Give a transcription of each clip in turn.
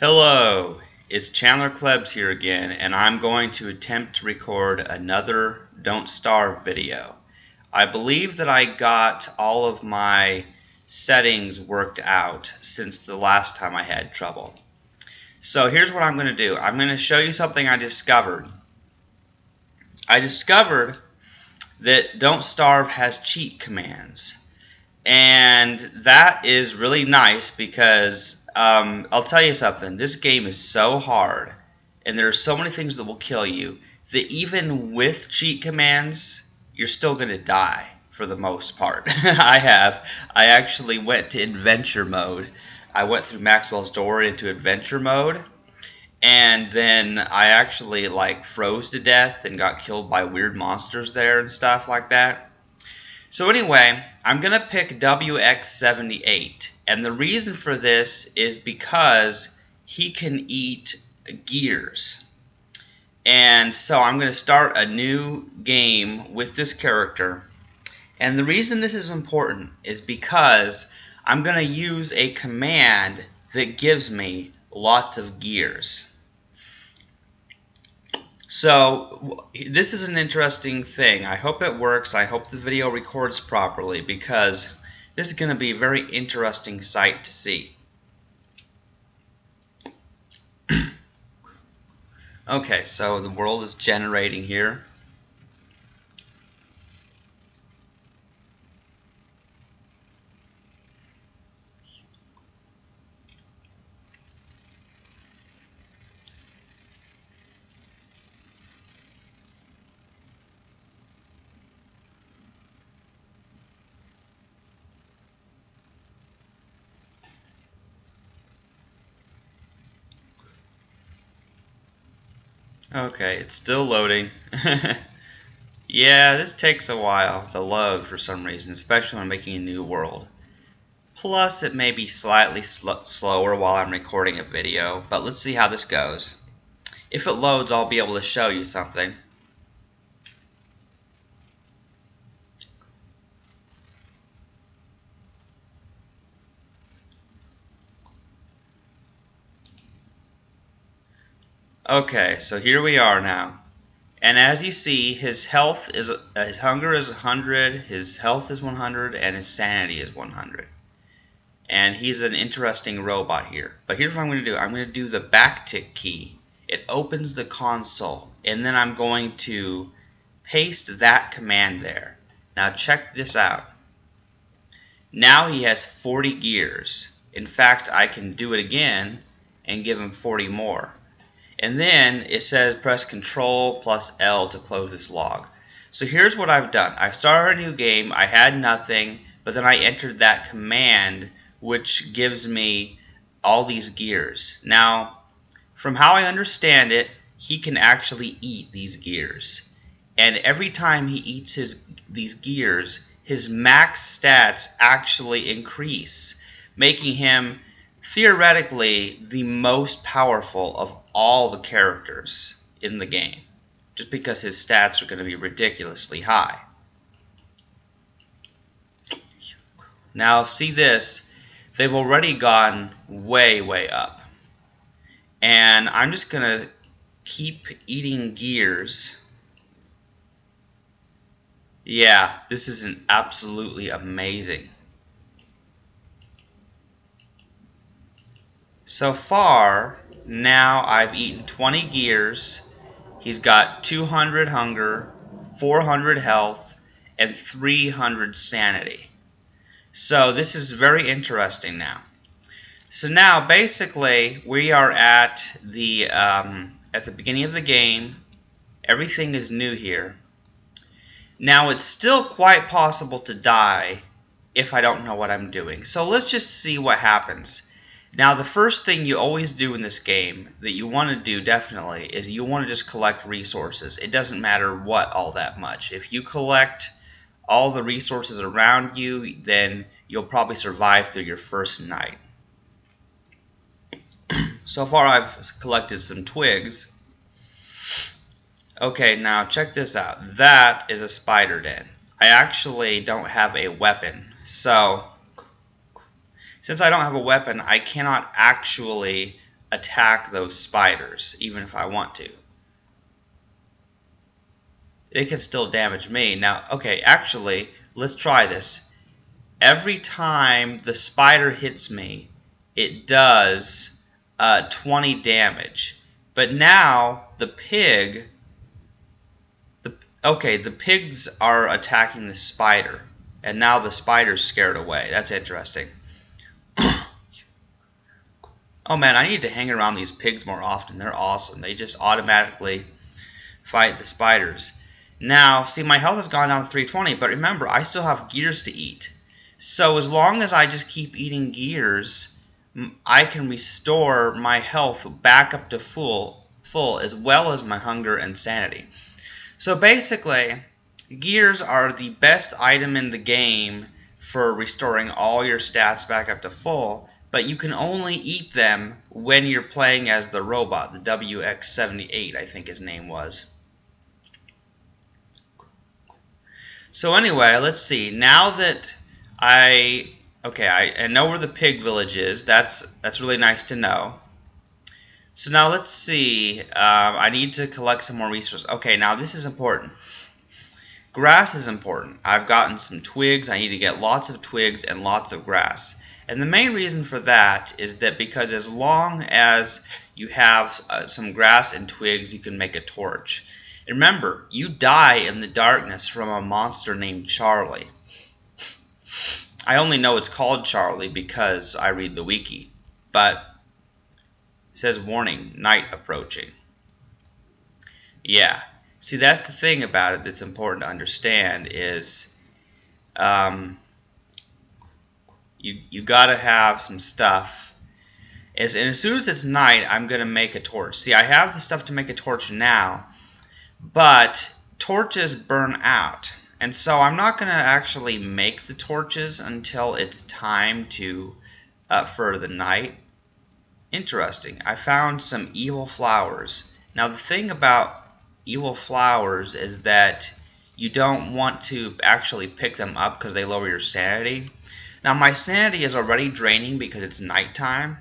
Hello, it's Chandler Klebs here again, and I'm going to attempt to record another Don't Starve video. I believe that I got all of my settings worked out since the last time I had trouble. So here's what I'm going to do. I'm going to show you something I discovered. I discovered that Don't Starve has cheat commands. And that is really nice because I'll tell you something. This game is so hard, and there are so many things that will kill you that even with cheat commands, you're still going to die for the most part. I actually went to adventure mode. I went through Maxwell's Door into adventure mode, and then I actually froze to death and got killed by weird monsters there and stuff like that. So anyway, I'm going to pick WX78, and the reason for this is because he can eat gears. And so I'm going to start a new game with this character, and the reason this is important is because I'm going to use a command that gives me lots of gears. So this is an interesting thing. I hope it works. I hope the video records properly because this is going to be a very interesting sight to see. Okay, so the world is generating here. Okay, it's still loading. Yeah, this takes a while to load for some reason, especially when making a new world. Plus, it may be slightly slower while I'm recording a video, but let's see how this goes. If it loads, I'll be able to show you something. Okay, so here we are now. And as you see, his hunger is 100, his health is 100, and his sanity is 100. And he's an interesting robot here. But here's what I'm going to do. I'm going to do the backtick key. It opens the console, and then I'm going to paste that command there. Now check this out. Now he has 40 gears. In fact, I can do it again and give him 40 more. And then it says press Control plus L to close this log. So here's what I've done. I started a new game. I had nothing, but then I entered that command which gives me all these gears. Now, from how I understand it, he can actually eat these gears. And every time he eats these gears, his max stats actually increase, making him theoretically the most powerful of all the characters in the game, just because his stats are going to be ridiculously high. Now see this, they've already gone way up, and I'm just going to keep eating gears. Yeah, this is absolutely amazing. So far, now I've eaten 20 gears. He's got 200 hunger, 400 health, and 300 sanity. So this is very interesting now. So now basically we are at the beginning of the game. Everything is new here. Now it's still quite possible to die if I don't know what I'm doing. So let's just see what happens. Now the first thing you always do in this game that you want to do definitely is you want to just collect resources. It doesn't matter what all that much. If you collect all the resources around you, then you'll probably survive through your first night. So far I've collected some twigs. Okay, now check this out. That is a spider den. I actually don't have a weapon. So since I don't have a weapon, I cannot actually attack those spiders, even if I want to. It can still damage me. Now, okay, actually, let's try this. Every time the spider hits me, it does 20 damage. But now the pig, the pigs are attacking the spider, and now the spider's scared away. That's interesting. Oh man, I need to hang around these pigs more often. They're awesome. They just automatically fight the spiders. Now, see, my health has gone down to 320, but remember, I still have gears to eat. So as long as I just keep eating gears, I can restore my health back up to full, as well as my hunger and sanity. So basically, gears are the best item in the game for restoring all your stats back up to full, but you can only eat them when you're playing as the robot, the WX78, I think his name was. So anyway, let's see. Now that I know where the pig village is. That's really nice to know. So now let's see. I need to collect some more resources. Okay, now this is important. Grass is important. I've gotten some twigs. I need to get lots of twigs and lots of grass. And the main reason for that is that because as long as you have some grass and twigs, you can make a torch. And remember, you die in the darkness from a monster named Charlie. I only know it's called Charlie because I read the wiki, but it says warning, night approaching. Yeah, see, that's the thing about it that's important to understand is you gotta have some stuff. And as soon as it's night, I'm gonna make a torch. See, I have the stuff to make a torch now, but torches burn out. And so I'm not going to actually make the torches until it's time to for the night. Interesting. I found some evil flowers. Now the thing about evil flowers is that you don't want to actually pick them up because they lower your sanity. Now my sanity is already draining because it's nighttime.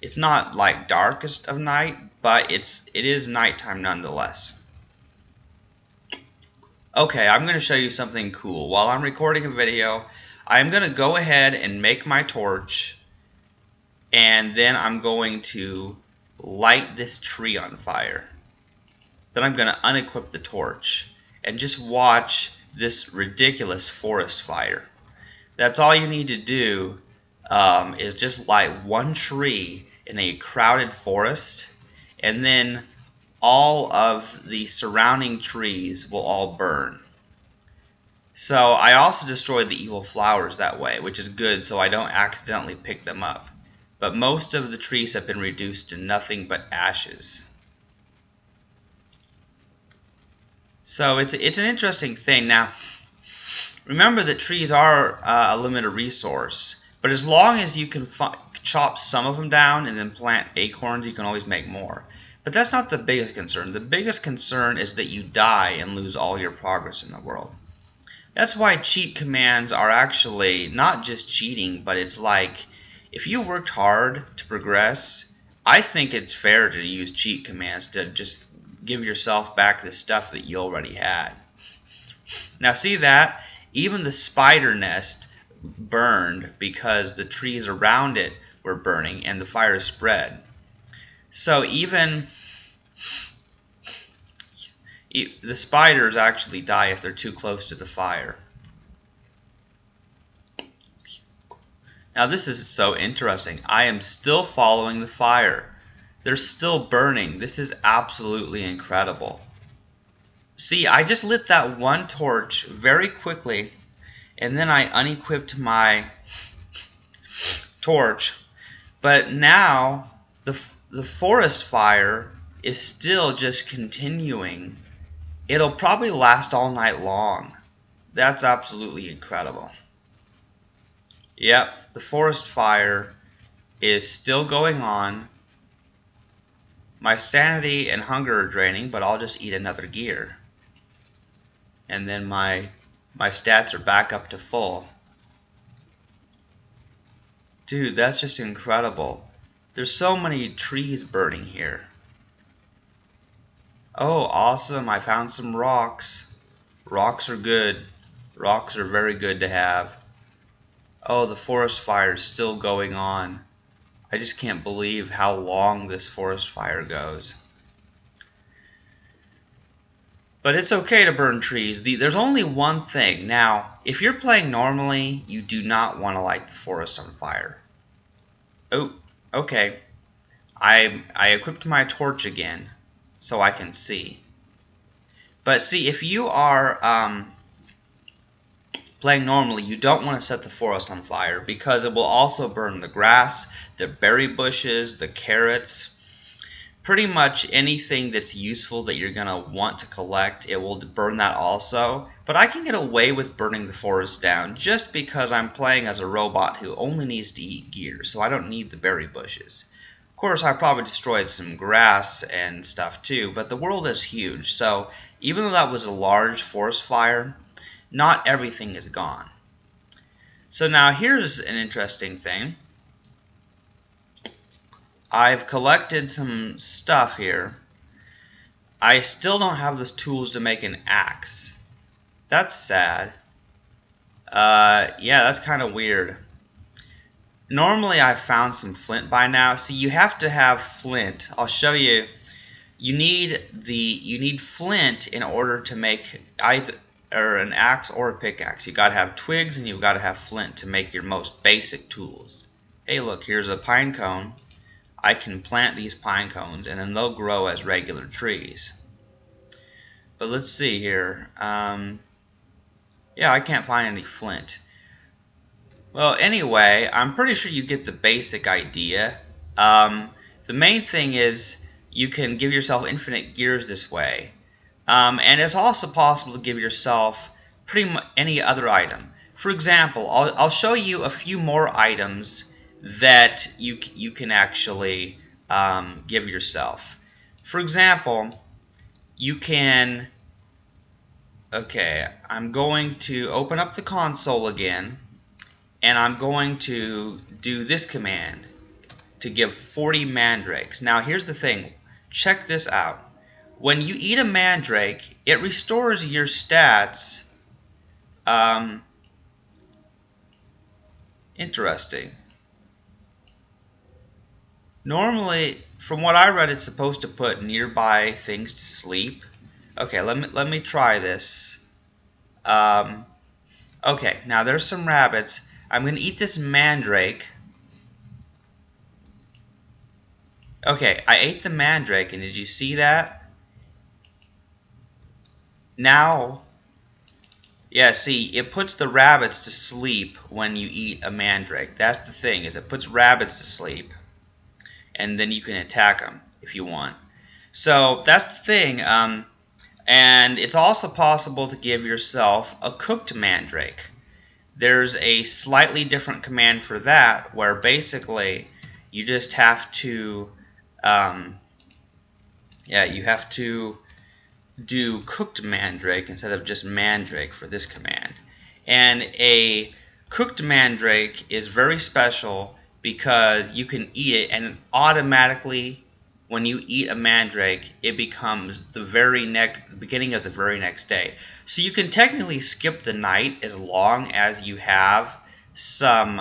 It's not like darkest of night, but it is nighttime nonetheless. Okay, I'm going to show you something cool. While I'm recording a video, I'm going to go ahead and make my torch, and then I'm going to light this tree on fire. Then I'm going to unequip the torch and just watch this ridiculous forest fire. That's all you need to do is just light one tree in a crowded forest, and then all of the surrounding trees will all burn. So I also destroyed the evil flowers that way, which is good so I don't accidentally pick them up. But most of the trees have been reduced to nothing but ashes. So it's an interesting thing. Now, remember that trees are a limited resource, but as long as you can chop some of them down and then plant acorns, you can always make more. But that's not the biggest concern. The biggest concern is that you die and lose all your progress in the world. That's why cheat commands are actually not just cheating, but it's like if you worked hard to progress, I think it's fair to use cheat commands to just give yourself back the stuff that you already had. Now see that? Even the spider nest burned because the trees around it were burning and the fire spread. So even the spiders actually die if they're too close to the fire. Now this is so interesting. I am still following the fire. They're still burning. This is absolutely incredible. See, I just lit that one torch very quickly, and then I unequipped my torch. But now the forest fire is still just continuing. It'll probably last all night long. That's absolutely incredible. Yep, the forest fire is still going on. My sanity and hunger are draining, but I'll just eat another gear. And then my stats are back up to full. Dude, that's just incredible. There's so many trees burning here. Oh, awesome. I found some rocks. Rocks are good. Rocks are very good to have. Oh, the forest fire is still going on. I just can't believe how long this forest fire goes. But it's okay to burn trees. There's only one thing. Now, if you're playing normally, you do not want to light the forest on fire. Oh, okay. I equipped my torch again so I can see. But see, if you are playing normally, you don't want to set the forest on fire because it will also burn the grass, the berry bushes, the carrots, pretty much anything that's useful that you're going to want to collect. It will burn that also. But I can get away with burning the forest down just because I'm playing as a robot who only needs to eat gears, so I don't need the berry bushes. Of course, I probably destroyed some grass and stuff too, but the world is huge, so even though that was a large forest fire, not everything is gone. So now here's an interesting thing. I've collected some stuff here. I still don't have the tools to make an axe. That's sad. Yeah, that's kind of weird. Normally I've found some flint by now. See, you have to have flint. I'll show you. You need flint in order to make either an axe or a pickaxe. You gotta have twigs and you've gotta have flint to make your most basic tools. Hey, look, here's a pine cone. I can plant these pine cones and then they'll grow as regular trees. But let's see here. Yeah, I can't find any flint. Well, anyway, I'm pretty sure you get the basic idea. The main thing is you can give yourself infinite gears this way. And it's also possible to give yourself pretty much any other item. For example, I'll show you a few more items that you can actually give yourself. For example, you can... Okay, I'm going to open up the console again, and I'm going to do this command to give 40 mandrakes. Now here's the thing, check this out. When you eat a mandrake, it restores your stats. Interesting. Normally, from what I read, it's supposed to put nearby things to sleep. Okay, let me try this. Okay, now there's some rabbits. I'm going to eat this mandrake. Okay, I ate the mandrake, and did you see that? Now, yeah, see, it puts the rabbits to sleep when you eat a mandrake. That's the thing, is it puts rabbits to sleep. And then you can attack them if you want. So that's the thing. And it's also possible to give yourself a cooked mandrake. There's a slightly different command for that, where basically you just have to, you have to do cooked mandrake instead of just mandrake for this command. And a cooked mandrake is very special because you can eat it, and automatically, when you eat a mandrake, it becomes the beginning of the very next day. So you can technically skip the night as long as you have some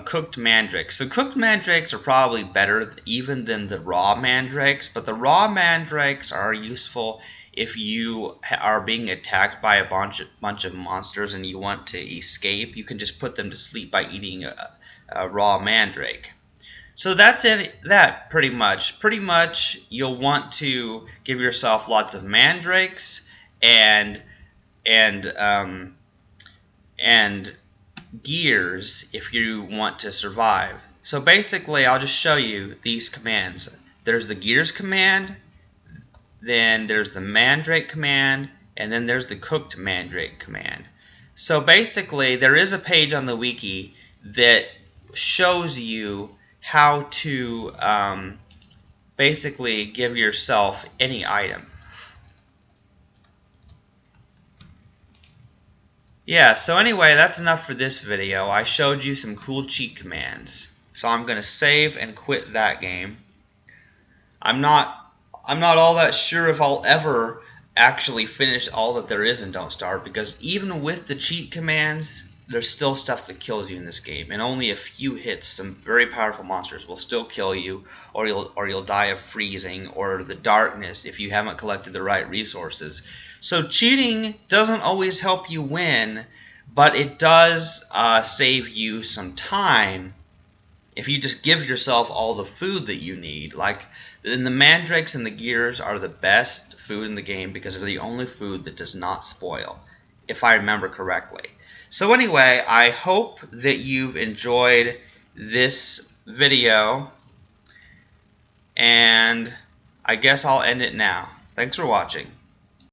cooked mandrakes. So cooked mandrakes are probably better even than the raw mandrakes, but the raw mandrakes are useful if you are being attacked by a bunch of monsters and you want to escape. You can just put them to sleep by eating a raw mandrake. So that's it. Pretty much you'll want to give yourself lots of mandrakes and gears if you want to survive. So basically, I'll just show you these commands. There's the gears command, then there's the mandrake command, and then there's the cooked mandrake command. So basically, there is a page on the wiki that shows you how to basically give yourself any item. Yeah, so anyway, that's enough for this video. I showed you some cool cheat commands. So I'm going to save and quit that game. I'm not all that sure if I'll ever actually finish all that there is in Don't Starve, because even with the cheat commands, there's still stuff that kills you in this game, and only a few hits, some very powerful monsters will still kill you, or you'll die of freezing or the darkness if you haven't collected the right resources. So cheating doesn't always help you win, but it does save you some time if you just give yourself all the food that you need. Like, and the mandrakes and the gears are the best food in the game because they're the only food that does not spoil, if I remember correctly. So anyway, I hope that you've enjoyed this video, and I guess I'll end it now. Thanks for watching.